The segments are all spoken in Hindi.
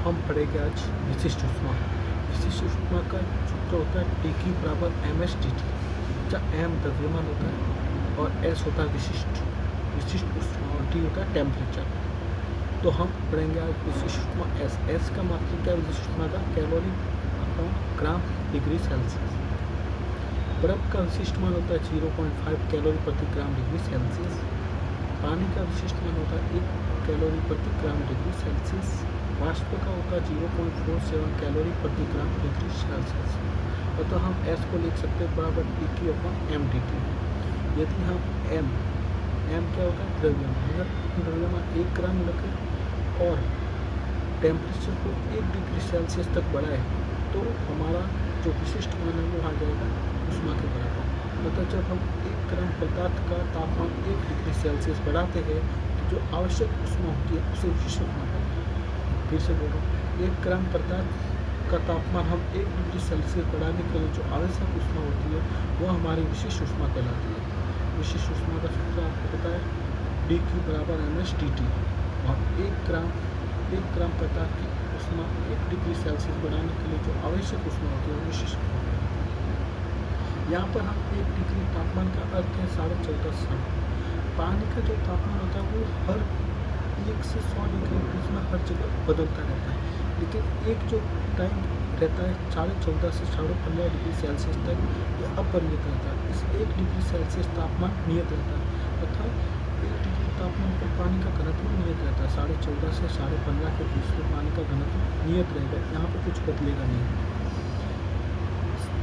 हम पढ़ेंगे आज विशिष्ट ऊष्मा। विशिष्ट ऊष्मा का सूत्र होता है टी क्यू बराबर एम एस डी टी, जहाँ एम द्रव्यमान होता है और एस होता है विशिष्ट ऊष्मा और टी होता है टेम्परेचर। तो हम पढ़ेंगे आज विशिष्ट ऊष्मा एस। एस का मात्रक क्या है विशिष्ट ऊष्मा का? Calorie upon gram degree Celsius. बर्फ का विशिष्ट मान होता है 0.5 कैलोरी प्रति ग्राम डिग्री सेल्सियस। पानी का विशिष्ट मान होता है 1 कैलोरी प्रति ग्राम डिग्री सेल्सियस। वाष्प का होता है 0.47 कैलोरी प्रति ग्राम डिग्री सेल्सियस। अतः हम एस को लिख सकते हैं बराबर T Q upon M D T. यदि हम एम क्या होता है द्रव्यमान, अगर द्रव्यमान 1 ग्राम रखें और टेम्परेचर को 1 डिग्री सेल्सियस तक बढ़ाए तो हमारा जो विशिष्ट मान है वो आ जाएगा ऊष्मा के बराबर। मतलब जब हम 1 ग्राम पदार्थ का तापमान 1 डिग्री सेल्सियस बढ़ाते हैं तो जो आवश्यक ऊष्मा होती है उसे विशिष्ट ऊष्मा कहते हैं। फिर से बोलो, 1 ग्राम पदार्थ का तापमान हम 1 डिग्री सेल्सियस बढ़ाने के लिए जो आवश्यक ऊष्मा होती है वह हमारी विशिष्ट ऊष्मा कहलाती है। विशिष्ट ऊष्मा का सूत्र आपको पता है डी क्यू बराबर एम एस डी टी, और 1 ग्राम पदार्थ की ऊष्मा 1 डिग्री सेल्सियस बढ़ाने के लिए जो आवश्यक ऊष्मा होती है विशिष्ट ऊष्मा। यहाँ पर हम 1 डिग्री तापमान का अर्थ है 14.5। पानी का जो तापमान होता है वो हर 1 से 100 डिग्री के बीच में हर जगह बदलता रहता है, लेकिन एक जो टाइम रहता है 14.5 से 15.5 डिग्री सेल्सियस तक यह अपरिमित रहता है। इस 1 डिग्री सेल्सियस तापमान नियत रहता है तथा 1 डिग्री तापमान पर पानी का घनत्व नियत रहता है। 14.5 से 15.5 के बीच में पानी का घनत्व नियत रहेगा, यहाँ पर कुछ बदलेगा नहीं।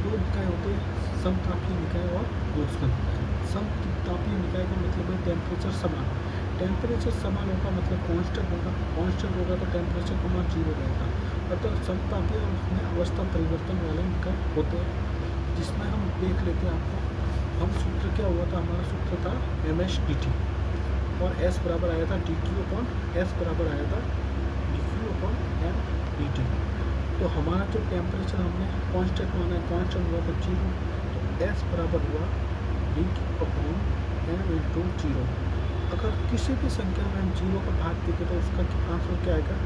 दो निकाय होते हैं, समतापीय निकाय और उष्ण निकाय। समतापीय निकाय का मतलब है टेम्परेचर समान। टेम्परेचर समान होगा मतलब कांस्टेंट होगा तो टेम्परेचर का मान 0 रहेगा। अतः समतापीय और उसमें अवस्था परिवर्तन वाले निकाय होते हैं, जिसमें हम देख लेते हैं। आपको हम सूत्र क्या हुआ था, हमारा सूत्र था एम एस डी टी और एस बराबर आया था डी क्यू अपॉन एस बराबर आया था D Q upon M D T. तो हमारा जो टेम्परेचर हमने कांस्टेंट माना है, कांस्टेंट हुआ तो 0, तो एस बराबर हुआ D Q upon M into 0। अगर किसी भी संख्या में हम 0 का भाग देंगे तो उसका आंसर क्या आएगा?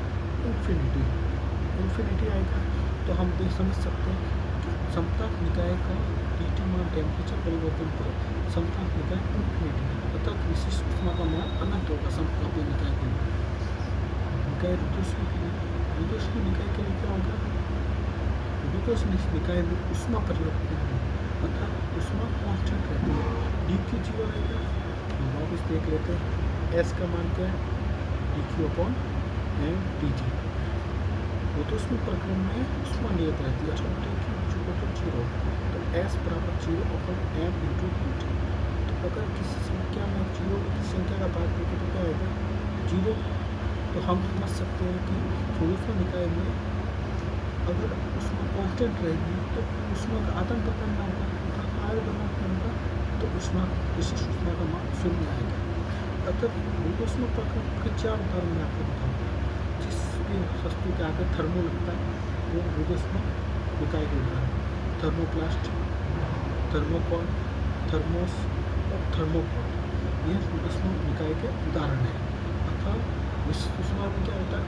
इन्फिनिटी आएगा। तो हम देख समझ सकते हैं कि समताप निकाय का डी टी मान टेम्परेचर परिवर्तन पर समताप निकाय इन्फिनिटी है, अर्थात विशिष्ट ऊष्मा का मान अनंत होगा समतापीय निकाय के लिए। निकाय रुद्धोष्ण निकाय के लिए क्या होगा? रुद्धोष्ण निकाय में ऊष्मा परिवर्तन है, अर्थात ऊष्मा कांस्टेंट रहती है। डी क्यू 0 रहेगा। हम वापस देख लेते हैं एस का मान क्या है? D Q upon M D T. रुद्धोष्ण प्रक्रम में ऊष्मा नियत रहती है, अच्छा डी क्यू 0 तो एस बराबर 0 upon M into D T. तो अगर किसी संख्या में 0 की संख्या का भाग देंगे तो क्या आएगा? 0। तो हम समझ सकते हैं कि रुद्धोष्ण निकाय में अगर ऊष्मा कांस्टेंट रहेगी तो ऊष्मा का आदान प्रदान ना होगा, होगा तो ऊष्मा विशिष्ट ऊष्मा का मान 0 आएगा। अतः रुद्धोष्ण प्रक्रम के 4 उदाहरण मैं आपको बताऊँगा। जिस भी वस्तु के आगे थर्मो लगता है वो रुद्धोष्ण निकाय के उदाहरण, थर्मोप्लास्ट, थर्मोकॉल, थर्मोस और थर्मोकॉल, ये रुद्धोष्ण निकाय के उदाहरण है। अतः विशिष्ट ऊष्मा में क्या होता है?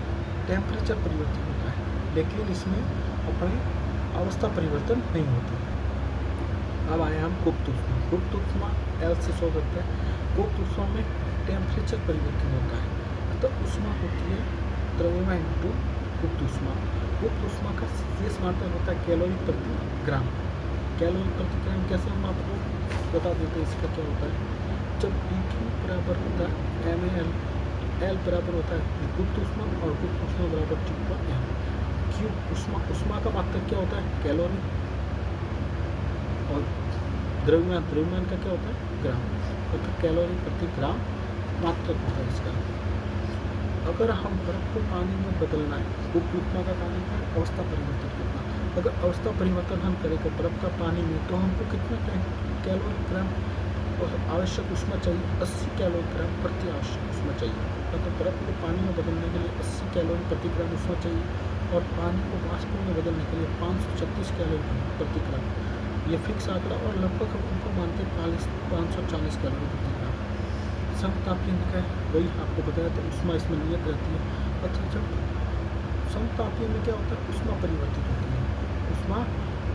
टेम्परेचर परिवर्तन होता है, लेकिन इसमें अपने अवस्था परिवर्तन नहीं होता। अब आए हम गुप्त ऊष्मा। गुप्त ऊष्मा एल से शो करता है। गुप्त ऊष्मा में टेम्परेचर परिवर्तन होता है, अतः ऊष्मा होती है द्रव्यमान इंटू गुप्त ऊष्मा। गुप्त ऊष्मा का शेष मात्रक होता है कैलोरी प्रति ग्राम। कैलोरी प्रति ग्राम कैसे हम आपको बता देते हैं इसका क्या होता है। जब डी क्यू बराबर होता है एम एल बराबर होता है गुप्त ऊष्मा और गुप्त ऊष्मा बराबर टी पर एम। क्यू ऊष्मा का मात्रक क्या होता है? कैलोरी, और द्रव्यमान का क्या होता है? ग्राम, अर्थात कैलोरी प्रति ग्राम मात्रक होता है इसका। अगर हम बर्फ को पानी में बदलना है, गुप्त ऊष्मा का कार्य है अवस्था परिवर्तन करना। अगर अवस्था परिवर्तन हम करेंगे बर्फ का पानी में तो हमको कितना कैलोरी ग्राम और आवश्यक ऊष्मा चाहिए? 80 कैलोरी ग्राम प्रति आवश्यक ऊष्मा चाहिए। मतलब बर्फ को पानी में बदलने के लिए 80 कैलोरी प्रति ग्राम ऊष्मा चाहिए और पानी को वाष्प में बदलने के लिए 536 कैलोरी प्रति ग्राम, ये फिक्स आंकड़ा और लगभग हम उनको मानते हैं 540 कैलोरी प्रति ग्राम। समतापीय निकाय वही आपको बताया तो ऊष्मा इसमें नियत रहती है। अतः जब समताप तापीय में क्या होता है, ऊष्मा परिवर्तित होती है, ऊष्मा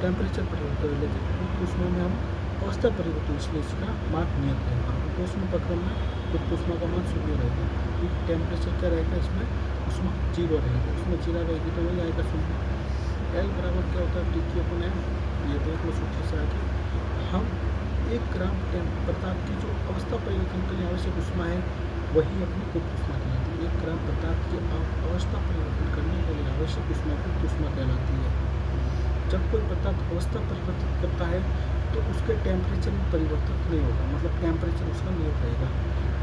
टेम्परेचर परिवर्तन है, लेकिन गुप्त ऊष्मा में हम अवस्था परिवर्तन, इसलिए इसका मान नियत रहेगा। ऊष्मा प्रक्रम में गुप्त ऊष्मा का मान शून्य रहेगा, क्योंकि टेम्परेचर क्या रहेगा, इसमें ऊष्मा जीरो रहेगी, उसमें जीरो रहेगी तो वही आएगा शून्य। एल बराबर क्या होता है, टी की अपन एम, ये देख लो सूत्र से आगे। हम 1 ग्राम पदार्थ की जो अवस्था परिवर्तन के लिए आवश्यक ऊष्मा है वही अपनी गुप्त ऊष्मा कहलाती है। 1 ग्राम पदार्थ की अवस्था परिवर्तन करने के लिए आवश्यक ऊष्मा गुप्त ऊष्मा कहलाती है। जब कोई पदार्थ अवस्था परिवर्तित करता है तो उसके टेम्परेचर में परिवर्तन नहीं होगा, मतलब टेम्परेचर उसका नियत रहेगा।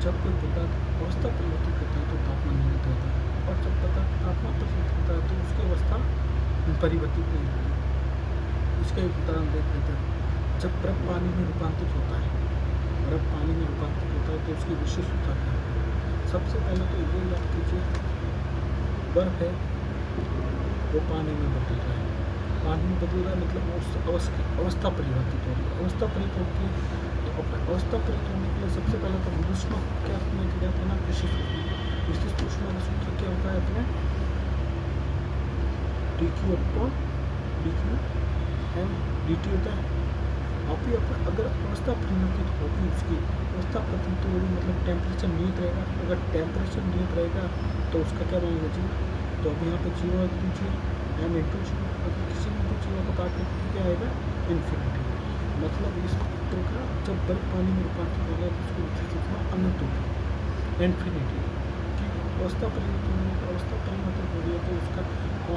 जब कोई पदार्थ अवस्था परिवर्तित करता है तो तापमान नियत रहता है, और जब पदार्थ तापमान परिवर्तित करता है तो उसकी अवस्था परिवर्तित नहीं होगी। इसका एक उदाहरण देख लेते हैं। जब बर्फ पानी में रूपांतरित होता है, बर्फ पानी में रूपांतरित होता है तो उसकी विशिष्टता क्या है। सबसे पहले तो ये याद कीजिए, बर्फ है वो पानी में बदल रहा है, पानी में बदल रहा है मतलब उस अवस्था परिवर्तित हो रही है, अवस्था परिवर्तित होती है। तो अपने अवस्था परिवर्तित होने के लिए सबसे पहले तो ऊष्मा क्या किया था ना, विशिष्ट ऊष्मा। विशिष्ट ऊष्मा का सूत्र क्या होता है अपने, D Q upon D Q M D T होता है। अभी अगर अवस्था परिवर्तित होगी, उसकी अवस्था परिवर्तित होगी मतलब टेम्परेचर नियत रहेगा, अगर टेम्परेचर नियत रहेगा तो उसका क्या बनेगा, जीरो। तो अभी यहाँ पे जीरो रख दीजिए, एम इंटू जीरो, अगर किसी भी जीरो का काट करके क्या आएगा, इन्फिनिटी। मतलब इस सूत्र का जब बर्फ पानी में रूपांतरित हो गया तो उसकी विशिष्ट ऊष्मा अनंत होगी, इन्फिनिटी। कि अवस्था परिवर्तन हो रही है तो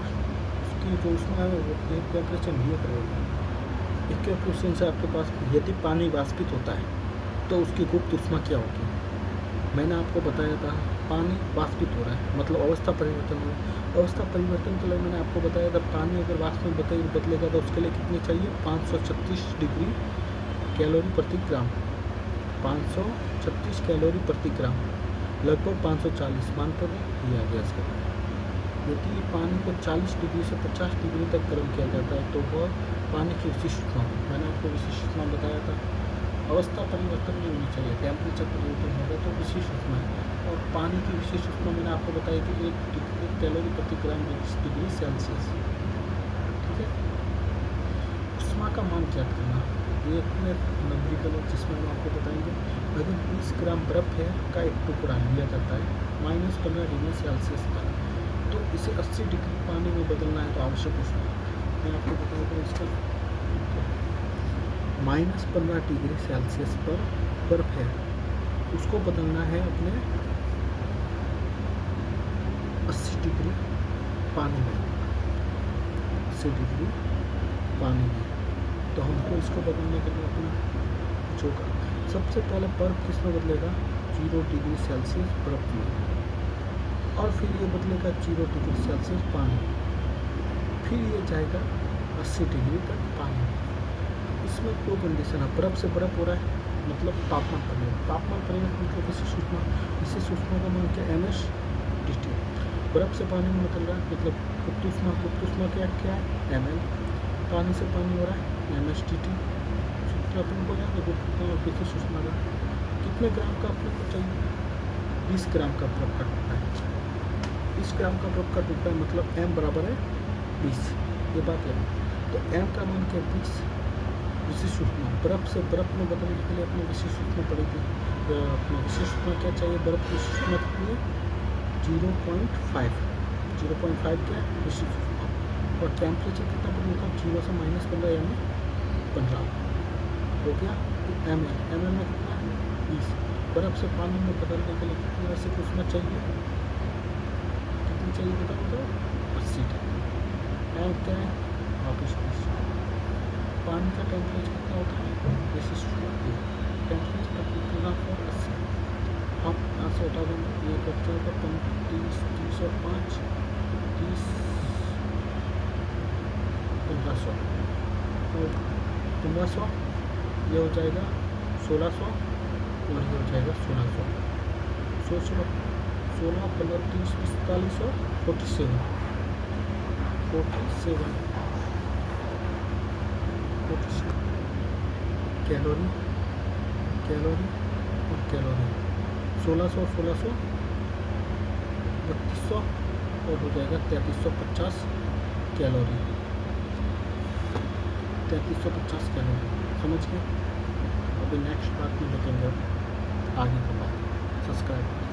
उसकी जो ऊष्मा है वो टेम्परेचर नियत रहेगा। इसके क्वेश्चन से आपके पास, यदि पानी वाष्पित होता है तो उसकी गुप्त ऊष्मा क्या होगी। मैंने आपको बताया था पानी वाष्पित हो रहा है मतलब अवस्था परिवर्तन हो रहा है। अवस्था परिवर्तन के लिए मैंने आपको बताया था पानी अगर वाष्प में बदलेगा तो उसके लिए कितनी चाहिए, 536 डिग्री कैलोरी प्रति ग्राम, 536 कैलोरी प्रति ग्राम, लगभग 540 मान पर ये आ गया इसका। यदि पानी को 40 डिग्री से 50 डिग्री तक गर्म किया जाता है तो वह पानी की विशिष्ट ऊष्मा, मैंने आपको विशिष्ट ऊष्मा बताया था। अवस्था परिवर्तन नहीं होनी चाहिए, टेम्परेचर परिवर्तन होगा तो विशिष्ट ऊष्मा है। और पानी की विशिष्ट ऊष्मा मैंने आपको बताई कि 1 कैलोरी प्रति ग्राम डिग्री सेल्सियस, ठीक है। ऊष्मा का मान ज्ञात करना, ये एक नंबरिकल है जिसमें हम आपको बताएंगे। अगर 20 ग्राम बर्फ है का एक टुकड़ा लिया जाता है -15 डिग्री सेल्सियस तक, तो इसे 80 डिग्री पानी में बदलना है तो आवश्यक ऊष्मा मैं आपको बताऊँगा। इसका -15 डिग्री सेल्सियस पर बर्फ है, उसको बदलना है अपने 80 डिग्री पानी में, 80 डिग्री पानी में। तो हमको इसको बदलने के लिए अपना जो सबसे पहले बर्फ किस में बदलेगा, 0 डिग्री सेल्सियस बर्फ में, और फिर ये बदलेगा 0 डिग्री सेल्सियस पानी, फिर ये जाएगा 80 डिग्री तक पानी। इसमें दो कंडीशन है, बर्फ से बर्फ हो रहा है मतलब तापमान परिवर्तन, तापमान परिवर्तन मतलब विशिष्ट ऊष्मा का मान क्या, एम एस डी टी। बर्फ से पानी में बदल रहा है मतलब गुप्त ऊष्मा क्या है, एम एल। पानी से पानी हो रहा है, एम एस डी टी। सूत्र अपन को याद है गुप्त ऊष्मा और विशिष्ट ऊष्मा का। कितने ग्राम का अपने को चाहिए, 20 ग्राम का बर्फ का टुकड़ा है, 20 ग्राम का बर्फ का टुकड़ा है मतलब m बराबर है 20, ये बात है। तो m का मान क्या, 20। विशिष्ट ऊष्मा, बर्फ से बर्फ में बदलने के लिए अपनी विशिष्ट ऊष्मा पड़ेगी। अपनी विशिष्ट ऊष्मा क्या चाहिए, बर्फ की विशिष्ट ऊष्मा कितनी है, 0.5 क्या है विशिष्ट ऊष्मा। और टेम्परेचर कितना बदलेगा, 0 से -15 यानी 15 हो गया। एम एल में कितना है, 20। बर्फ से पानी में बदलने के लिए कितनी वैसे ऊष्मा चाहिए, कितनी चाहिए बताओ, 80 डिग्री। एम क्या है, वापिस पानी का टेम्परेचर कितना होता है, विशिष्ट टेम्परेचर कितना है, 80। हम यहाँ से उठा देंगे, ये बच जाएगा 30, 305, 30, 1500, तो 1500, ये हो जाएगा 1600 और ये हो जाएगा 1600। 16 15 30 45 और 47 कैलोरी और कैलोरी, 1600 और 1600 3200 और हो जाएगा 3350 कैलोरी। 3350 कैलोरी, समझ गए। अभी नेक्स्ट पार्ट में देखेंगे आगे का बात। सब्सक्राइब।